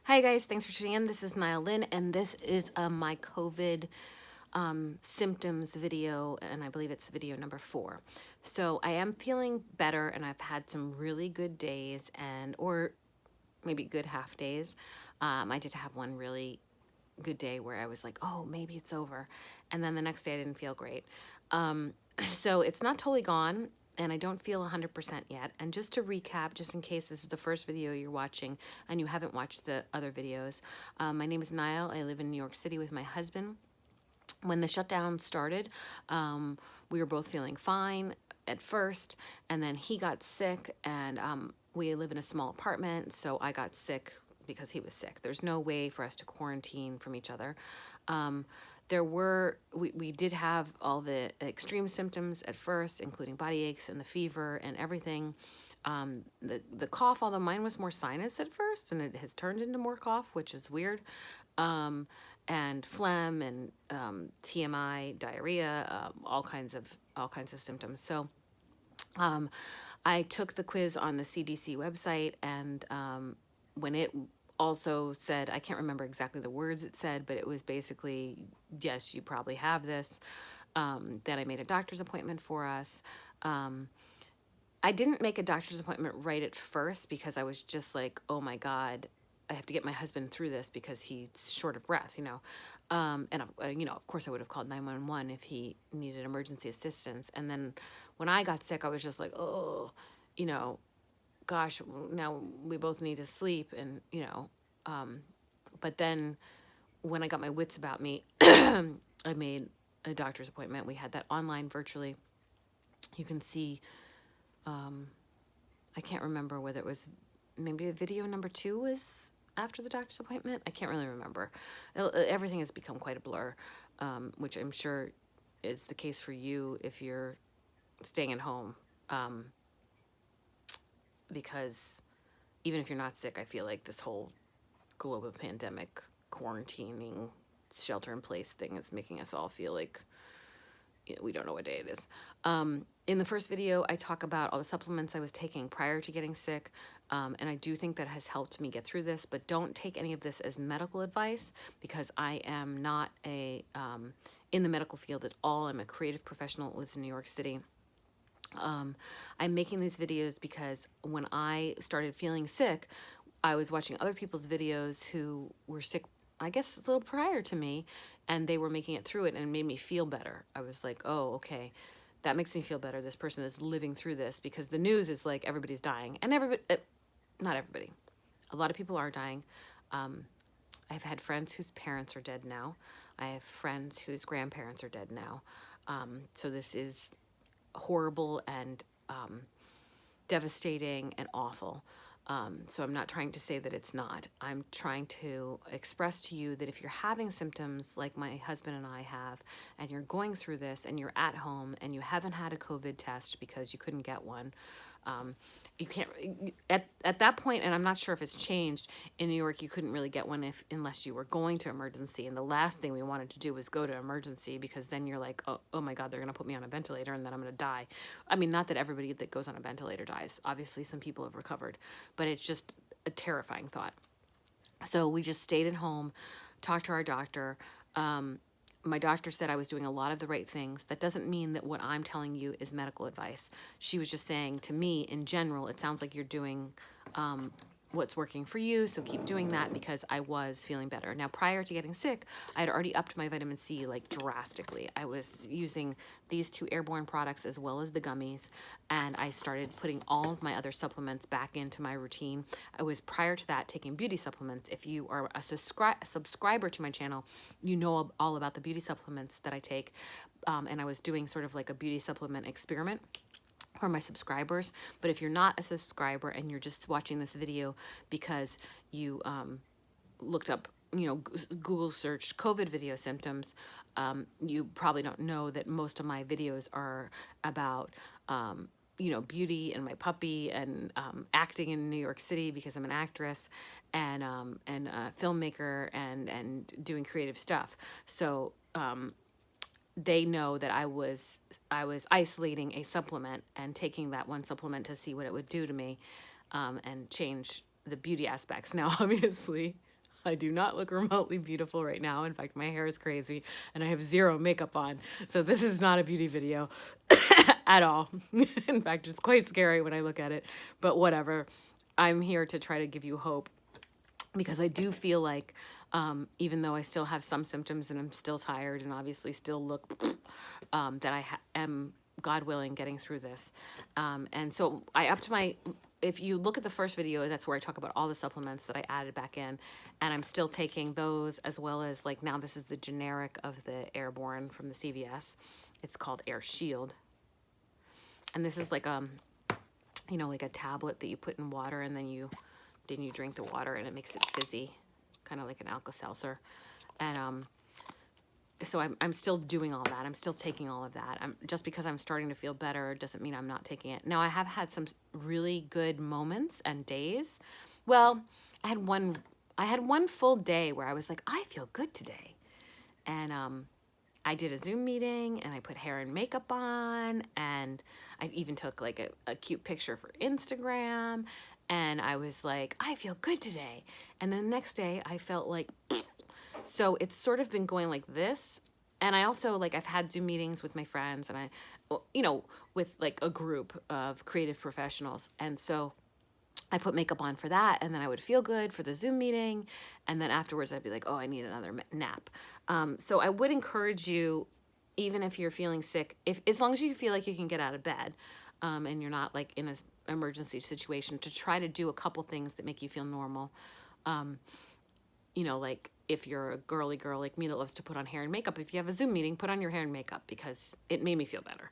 Hi guys, thanks for tuning in. This is Niall Lynn, and this is my COVID symptoms video, and I believe it's video number 4. So I am feeling better, and I've had some really good days, or maybe good half days. I did have one really good day where I was like, oh, maybe it's over, and then the next day I didn't feel great. So it's not totally gone, and I don't feel 100% yet. And just to recap, just in case this is the first video you're watching and you haven't watched the other videos, my name is Niall. I live in New York City with my husband. When the shutdown started, we were both feeling fine at first, and then he got sick, and we live in a small apartment, so I got sick because he was sick. There's no way for us to quarantine from each other. We did have all the extreme symptoms at first, including body aches and the fever and everything. The cough, although mine was more sinus at first, and it has turned into more cough, which is weird. And phlegm and TMI, diarrhea, all kinds of symptoms. So I took the quiz on the CDC website, and when it also said, I can't remember exactly the words it said, but it was basically, yes, you probably have this. Then I made a doctor's appointment for us. I didn't make a doctor's appointment right at first because I was just like, oh my God, I have to get my husband through this because he's short of breath, you know. Of course I would have called 911 if he needed emergency assistance. And then when I got sick, I was just like, oh, you know, gosh, now we both need to sleep. And, but then when I got my wits about me, I made a doctor's appointment. We had that online virtually. You can see, I can't remember whether it was maybe a video number 2 was after the doctor's appointment. I can't really remember. Everything has become quite a blur, which I'm sure is the case for you if you're staying at home. Because even if you're not sick, I feel like this whole global pandemic, quarantining, shelter in place thing is making us all feel like we don't know what day it is. In the first video, I talk about all the supplements I was taking prior to getting sick, and I do think that has helped me get through this, but don't take any of this as medical advice because I am not in the medical field at all. I'm a creative professional that lives in New York City. I'm making these videos because when I started feeling sick, I was watching other people's videos who were sick, I guess, a little prior to me, and they were making it through it, and it made me feel better. I was like, oh, okay, that makes me feel better. This person is living through this, because the news is like everybody's dying, and not everybody. A lot of people are dying. I've had friends whose parents are dead now. I have friends whose grandparents are dead now. So this is horrible and devastating and awful. So I'm not trying to say that it's not. I'm trying to express to you that if you're having symptoms like my husband and I have, and you're going through this and you're at home and you haven't had a COVID test because you couldn't get one, you can't at that point, and I'm not sure if it's changed in New York. You couldn't really get one unless you were going to emergency, and the last thing we wanted to do was go to emergency, because then you're like, oh my God, they're gonna put me on a ventilator and then I'm gonna die. I mean, not that everybody that goes on a ventilator dies. Obviously, some people have recovered, but it's just a terrifying thought. So we just stayed at home, talked to our doctor. My doctor said I was doing a lot of the right things. That doesn't mean that what I'm telling you is medical advice. She was just saying to me, in general, it sounds like you're doing what's working for you, so keep doing that, because I was feeling better. Now, prior to getting sick, I had already upped my vitamin C like drastically. I was using these 2 airborne products as well as the gummies, and I started putting all of my other supplements back into my routine. I was, prior to that, taking beauty supplements. If you are a subscriber to my channel, you know all about the beauty supplements that I take, and I was doing sort of like a beauty supplement experiment for my subscribers. But if you're not a subscriber and you're just watching this video because you looked up, Google search COVID video symptoms, you probably don't know that most of my videos are about beauty and my puppy, and acting in New York City because I'm an actress, and a filmmaker, and doing creative stuff. So they know that I was isolating a supplement and taking that one supplement to see what it would do to me, and change the beauty aspects. Now, obviously, I do not look remotely beautiful right now. In fact, my hair is crazy and I have zero makeup on. So this is not a beauty video at all. In fact, it's quite scary when I look at it, but whatever. I'm here to try to give you hope, because I do feel like, even though I still have some symptoms and I'm still tired and obviously still look, that I am, God willing, getting through this. And so I upped my, if you look at the first video, that's where I talk about all the supplements that I added back in, and I'm still taking those, as well as, like, now this is the generic of the Airborne from the CVS. It's called Air Shield. And this is like, you know, like a tablet that you put in water, and then you drink the water and it makes it fizzy, kind of like an Alka-Seltzer. And so I'm still doing all that. I'm still taking all of that. Just because I'm starting to feel better doesn't mean I'm not taking it. Now, I have had some really good moments and days. Well, I had one full day where I was like, I feel good today. And I did a Zoom meeting, and I put hair and makeup on, and I even took like a cute picture for Instagram, and I was like, I feel good today. And then the next day I felt like, so it's sort of been going like this. And I also, like, I've had Zoom meetings with my friends, and you know, with like a group of creative professionals. And so I put makeup on for that, and then I would feel good for the Zoom meeting, and then afterwards I'd be like, oh, I need another nap. So I would encourage you, even if you're feeling sick, as long as you feel like you can get out of bed, and you're not like in an emergency situation, to try to do a couple things that make you feel normal. You know, like if you're a girly girl like me that loves to put on hair and makeup, if you have a Zoom meeting, put on your hair and makeup, because it made me feel better.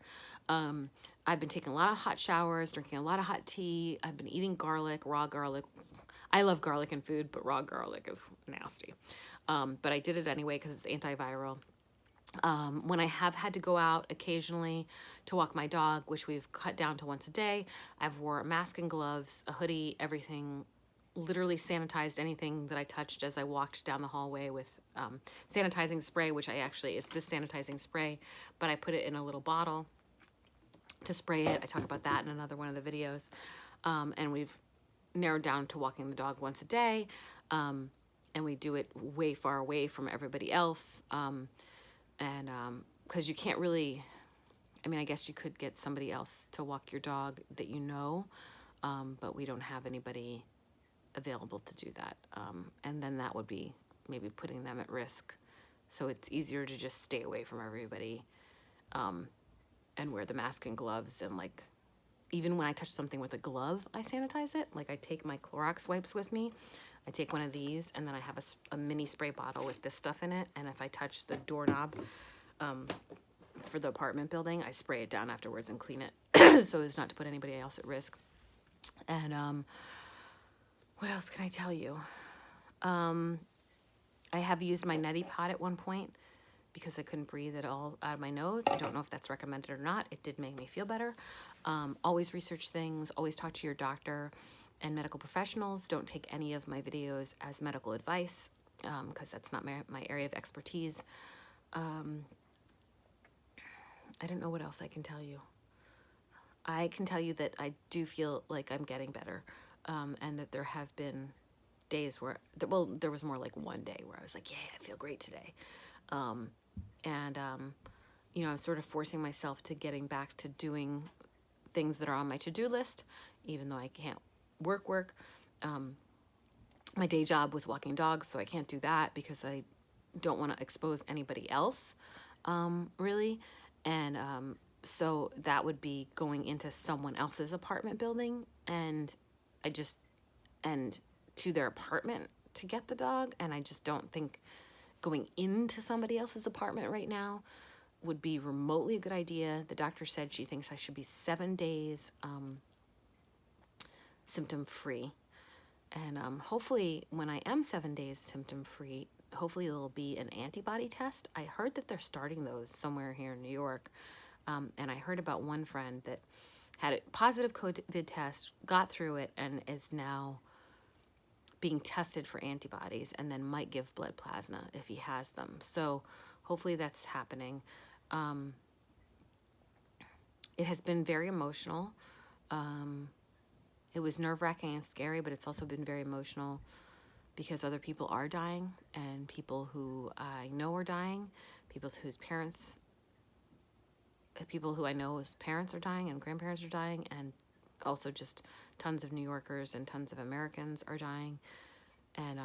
I've been taking a lot of hot showers, drinking a lot of hot tea. I've been eating garlic, raw garlic. I love garlic in food, but raw garlic is nasty. But I did it anyway because it's antiviral. When I have had to go out occasionally to walk my dog, which we've cut down to once a day, I've wore a mask and gloves, a hoodie, everything, literally sanitized anything that I touched as I walked down the hallway with sanitizing spray, which it's this sanitizing spray, but I put it in a little bottle to spray it. I talk about that in another one of the videos. And we've narrowed down to walking the dog once a day. And we do it way far away from everybody else. Because you can't really, I mean, I guess you could get somebody else to walk your dog that you know, but we don't have anybody available to do that. And then that would be maybe putting them at risk. So it's easier to just stay away from everybody, and wear the mask and gloves. And like, even when I touch something with a glove, I sanitize it. Like, I take my Clorox wipes with me. I take one of these, and then I have a mini spray bottle with this stuff in it. And if I touch the doorknob for the apartment building, I spray it down afterwards and clean it so as not to put anybody else at risk. And what else can I tell you? I have used my neti pot at one point because I couldn't breathe at all out of my nose. I don't know if that's recommended or not. It did make me feel better. Always research things. Always talk to your doctor and medical professionals. Don't take any of my videos as medical advice, because that's not my area of expertise. I don't know what else I can tell you. I can tell you that I do feel like I'm getting better, and that there have been days where, there was more like one day where I was like, yeah, I feel great today. You know, I'm sort of forcing myself to getting back to doing things that are on my to-do list, even though I can't work. My day job was walking dogs, so I can't do that because I don't want to expose anybody else, really. And so that would be going into someone else's apartment building, and to their apartment to get the dog. And I just don't think going into somebody else's apartment right now would be remotely a good idea. The doctor said she thinks I should be 7 days symptom-free. And hopefully when I am 7 days symptom-free, hopefully there'll be an antibody test. I heard that they're starting those somewhere here in New York. And I heard about one friend that had a positive COVID test, got through it, and is now being tested for antibodies, and then might give blood plasma if he has them. So hopefully that's happening. It has been very emotional. It was nerve-wracking and scary, but it's also been very emotional. because other people are dying, and people who I know are dying, people who I know whose parents are dying and grandparents are dying, and also just tons of New Yorkers and tons of Americans are dying. And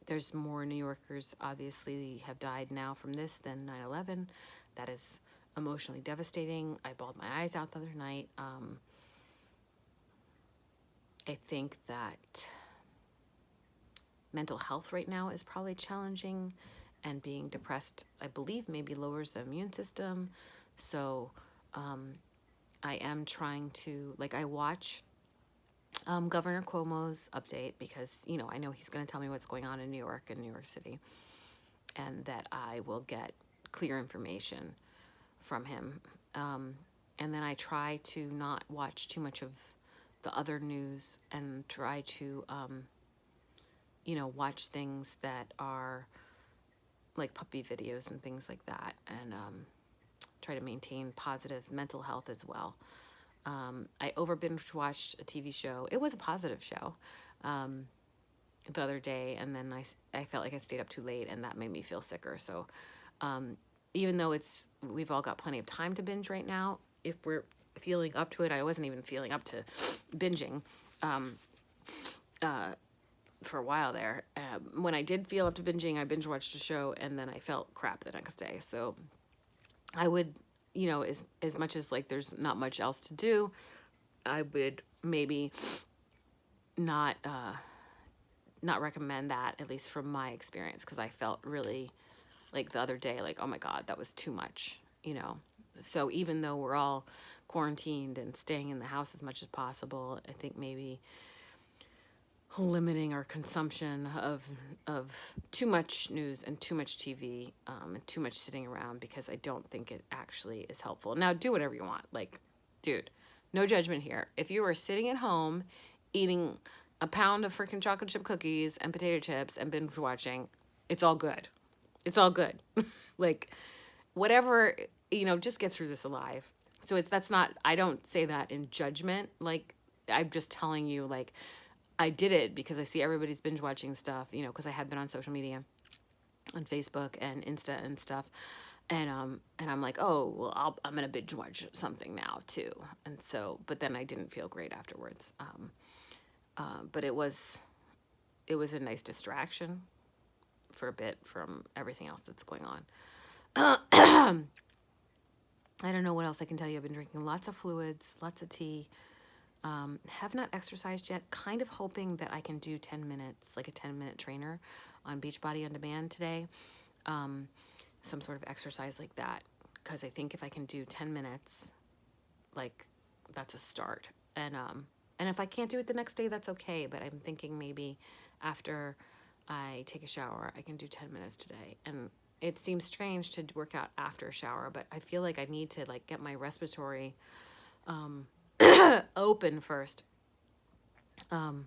there's more New Yorkers obviously have died now from this than 9/11. That is emotionally devastating. I bawled my eyes out the other night. I think that mental health right now is probably challenging, and being depressed, I believe, maybe lowers the immune system. So I am trying to, like, I watch Governor Cuomo's update because, I know he's going to tell me what's going on in New York and New York City, and that I will get clear information from him. And then I try to not watch too much of the other news and try to, watch things that are like puppy videos and things like that, and try to maintain positive mental health as well. I over binge watched a TV show. It was a positive show the other day, and then I felt like I stayed up too late, and that made me feel sicker. So even though we've all got plenty of time to binge right now, if we're feeling up to it, I wasn't even feeling up to binging for a while there. When I did feel up to binging, I binge watched a show, and then I felt crap the next day. So I would, as much as like there's not much else to do, I would maybe not recommend that, at least from my experience, because I felt really like the other day, like, oh my God, that was too much, So even though we're all quarantined and staying in the house as much as possible, I think maybe limiting our consumption of too much news and too much TV and too much sitting around, because I don't think it actually is helpful. Now, do whatever you want. Like, dude, no judgment here. If you are sitting at home eating a pound of freaking chocolate chip cookies and potato chips and binge watching, it's all good. It's all good. Like, whatever, just get through this alive. So I don't say that in judgment. Like, I'm just telling you, like, I did it because I see everybody's binge watching stuff, because I had been on social media, on Facebook and Insta and stuff. And I'm like, oh, well, I'm going to binge watch something now too. And so, but then I didn't feel great afterwards. But it was a nice distraction for a bit from everything else that's going on. I don't know what else I can tell you. I've been drinking lots of fluids, lots of tea. Have not exercised yet. Kind of hoping that I can do 10 minutes, like a 10-minute trainer on Beachbody On Demand today. Some sort of exercise like that. Because I think if I can do 10 minutes, like, that's a start. And if I can't do it the next day, that's okay. But I'm thinking maybe after I take a shower, I can do 10 minutes today. And it seems strange to work out after a shower, but I feel like I need to, like, get my respiratory open first. Or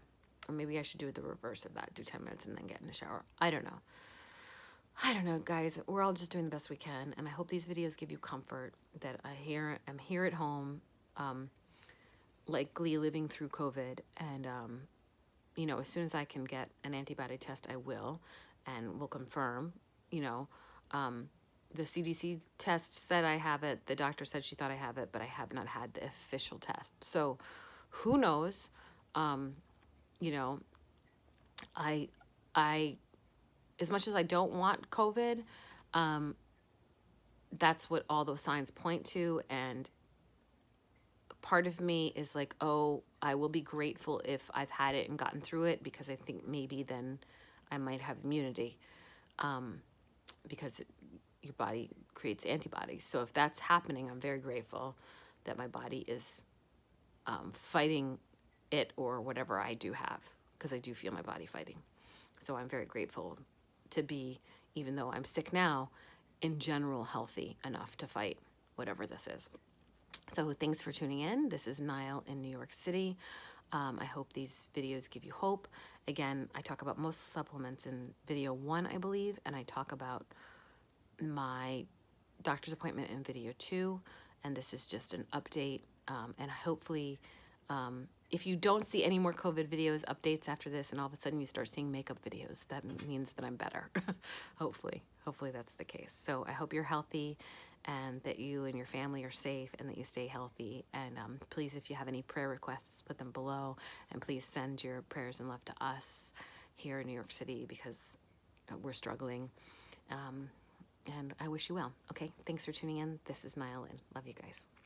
maybe I should do the reverse of that, do 10 minutes and then get in the shower. I don't know, guys. We're all just doing the best we can, and I hope these videos give you comfort that I'm here at home, likely living through COVID, and as soon as I can get an antibody test, I will, and we'll confirm. The CDC test said I have it. The doctor said she thought I have it, but I have not had the official test. So who knows? I as much as I don't want COVID, that's what all those signs point to. And part of me is like, oh, I will be grateful if I've had it and gotten through it, because I think maybe then I might have immunity, because your body creates antibodies. So if that's happening, I'm very grateful that my body is fighting it, or whatever I do have, because I do feel my body fighting. So I'm very grateful to be, even though I'm sick now, in general healthy enough to fight whatever this is. So thanks for tuning in. This is Niall in New York City. I hope these videos give you hope. Again, I talk about most supplements in video 1, I believe, and I talk about my doctor's appointment in video 2, and this is just an update, and hopefully if you don't see any more COVID videos, updates after this, and all of a sudden you start seeing makeup videos, that means that I'm better. Hopefully that's the case. So I hope you're healthy and that you and your family are safe and that you stay healthy. And please, if you have any prayer requests, put them below, and please send your prayers and love to us here in New York City, because we're struggling. And I wish you well. Okay, thanks for tuning in. This is Niall Lynn. Love you guys.